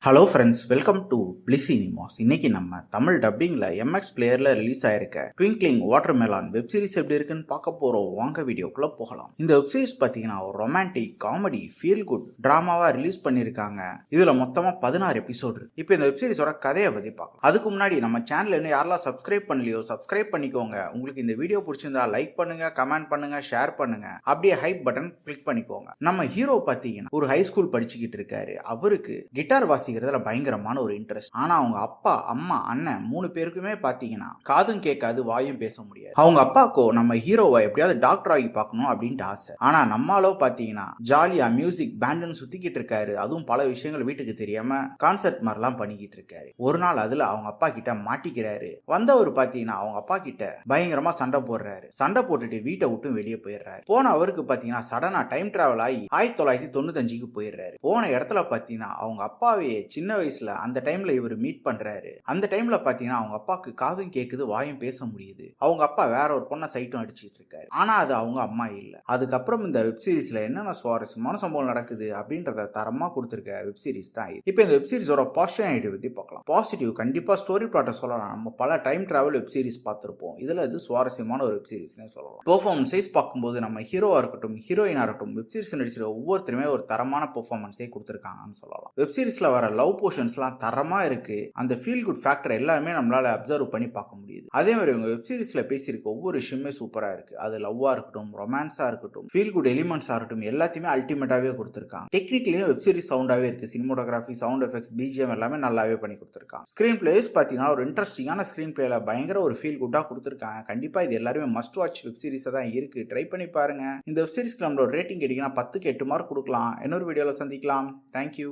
Hello friends, welcome to Bliss Cinemas. இன்னைக்கு நம்ம தமிழ் டப்பிங்ல எம்எக்ஸ் பிளேயர்ல ரிலீஸ் ஆயிருக்க ட்விங்க்லிங் வாட்டர்மெலான் வெப் சீரிஸ் எப்படி இருக்குன்னு பார்க்க போறோம். வாங்க வீடியோக்குள்ள போகலாம். இந்த வெப் சீரிஸ் பார்த்தீங்கன்னா ஒரு ரொமான்டிக் காமெடி ஃபீல் குட் டிராமாவா ரிலீஸ் பண்ணியிருக்காங்க. இதுல மொத்தமா 16 எபிசோட் இருக்கு. இப்போ இந்த வெப் சீரிஸோட கதையை பத்தி பார்க்கலாம். அதுக்கு முன்னாடி நம்ம சேனல் இன்னும் யாரெல்லாம் சப்ஸ்கிரைப் பண்ணலையோ சப்ஸ்கிரைப் பண்ணிக்கோங்க. உங்களுக்கு இந்த வீடியோ பிடிச்சிருந்தா லைக் பண்ணுங்க, கமெண்ட் பண்ணுங்க, ஷேர் பண்ணுங்க. அப்படியே ஹைப் பட்டன் கிளிக் பண்ணிக்கோங்க. நம்ம ஹீரோ பார்த்தீங்கன்னா ஒரு ஹை ஸ்கூல் படிச்சுக்கிட்டு இருக்காரு. அவருக்கு கிட்டார் பயங்கரமான ஒரு இன்ட்ரெஸ்ட். ஆனா அவங்க அப்பா, அம்மா, அண்ணன் 3 பேருக்குமே பாத்தீங்கன்னா காதும் கேட்காது, வாயும் பேச முடியாது. அவங்க அப்பாக்கோ நம்ம ஹீரோவை எப்படியாவது டாக்டர் ஆகி பார்க்கணும் அப்படின்ட்டு ஆசை. ஆனா நம்மாலோ பாத்தீங்கன்னா ஜாலியா மியூசிக் பேண்டுன்னு சுத்திக்கிட்டு இருக்காரு. அதுவும் பல விஷயங்கள் வீட்டுக்கு தெரியாம கான்சர்ட் மாதிரிலாம் பண்ணிக்கிட்டு இருக்காரு. ஒரு நாள் அதுல அவங்க அப்பா கிட்ட மாட்டிக்கிறாரு. வந்தவர் பாத்தீங்கன்னா அவங்க அப்பா கிட்ட பயங்கரமா சண்டை போடுறாரு. சண்டை போட்டுட்டு வீட்டை விட்டு வெளியே போயிடுறாரு. போன அவருக்கு பாத்தீங்கன்னா சடனா டைம் டிராவல் ஆகி 1995க்கு போயிடுறாரு. போன இடத்துல பாத்தீங்கன்னா அவங்க அப்பாவே சின்ன வயசுல அந்த டைம்ல இவர் மீட் பண்றாரு. அந்த டைம்ல பாத்தீங்கன்னா அவங்க அப்பாக்கு காதும் கேக்குது, வாயும் பேச முடியுது. அவங்க அப்பா வேற ஒரு பொண்ணை சைட்டும் அடிச்சிட்டு இருக்காரு. ஆனா அது அவங்க அம்மா இல்ல. அதுக்கப்புறம் இந்த வெப் சீரிஸ்ல என்னென்ன சுவாரஸ்யமான சம்பவம் நடக்குது அப்படின்றத தரமா கொடுத்திருக்க வெப் சீரிஸ் தான் இது. இப்போ இந்த வெப் சீரிஸோட பாசிட்டிவ் பத்தி பார்க்கலாம். பாசிட்டிவ் கண்டிப்பா ஸ்டோரி பிளாட்டை சொல்லலாம். நம்ம பல டைம் டிராவல் வெப் சீரிஸ் பார்த்திருப்போம். இதுல இது சுவாரஸ்யமான ஒரு வெப் சீரிஸ்னே சொல்லலாம். பெர்ஃபார்மன்ஸ் சைஸ் பார்க்கும்போது நம்ம ஹீரோவா இருக்கட்டும், ஹீரோயினா இருக்கட்டும், வெப் சீரிஸ் நடிச்சிருக்க ஒவ்வொருத்தருமே ஒரு தரமான பெர்ஃபார்மன்ஸே கொடுத்திருக்காங்கன்னு சொல்லலாம். வெப் சீரிஸ்ல வர லவ் போர்ஷன்ஸ்லாம் தரமா இருக்கு. அந்த ஃபீல் குட் ஃபேக்டர் எல்லாமே நம்மளால அப்சர்வ் பண்ணி பார்க்க முடியுது. அதே மாதிரி உங்க வெப் சீரிஸ்ல பேசியிருக்க ஒவ்வொரு விஷயமே சூப்பரா இருக்கு. அது லவ்வா இருக்கட்டும், ரொமான்ஸா இருக்கட்டும், ஃபீல் குட் எலிமெண்ட்ஸா இருக்கட்டும், எல்லாத்தையுமே அல்டிமேட்டாவே கொடுத்திருக்காங்க. டெக்னிக்கலியும் வெப் சீரிஸ் சவுண்டாவே இருக்கு. சினிமோட்டோகிராஃபி, சவுண்ட் எஃபெக்ட்ஸ், பிஜிஎம் எல்லாமே நல்லாவே பண்ணி கொடுத்திருக்காங்க. ஸ்கிரீன் பிளேஸ் பாத்தீங்கன்னா ஒரு இன்ட்ரெஸ்டிங்கான ஸ்கிரீன் பிளேல பயங்கர ஒரு ஃபீல் குட்டா கொடுத்திருக்காங்க. கண்டிப்பா இது எல்லாருமே மஸ்ட் வாட்ச் வெப் சீரிஸா தான் இருக்கு. ட்ரை பண்ணி பாருங்க. இந்த வெப் சீரிஸ்க்கு நம்மளோட ரேட்டிங் கேட்டீங்கன்னா 10க்கு 8 மார்க் கொடுக்கலாம். இன்னொரு வீடியோல சந்திக்கலாம். தேங்க்யூ.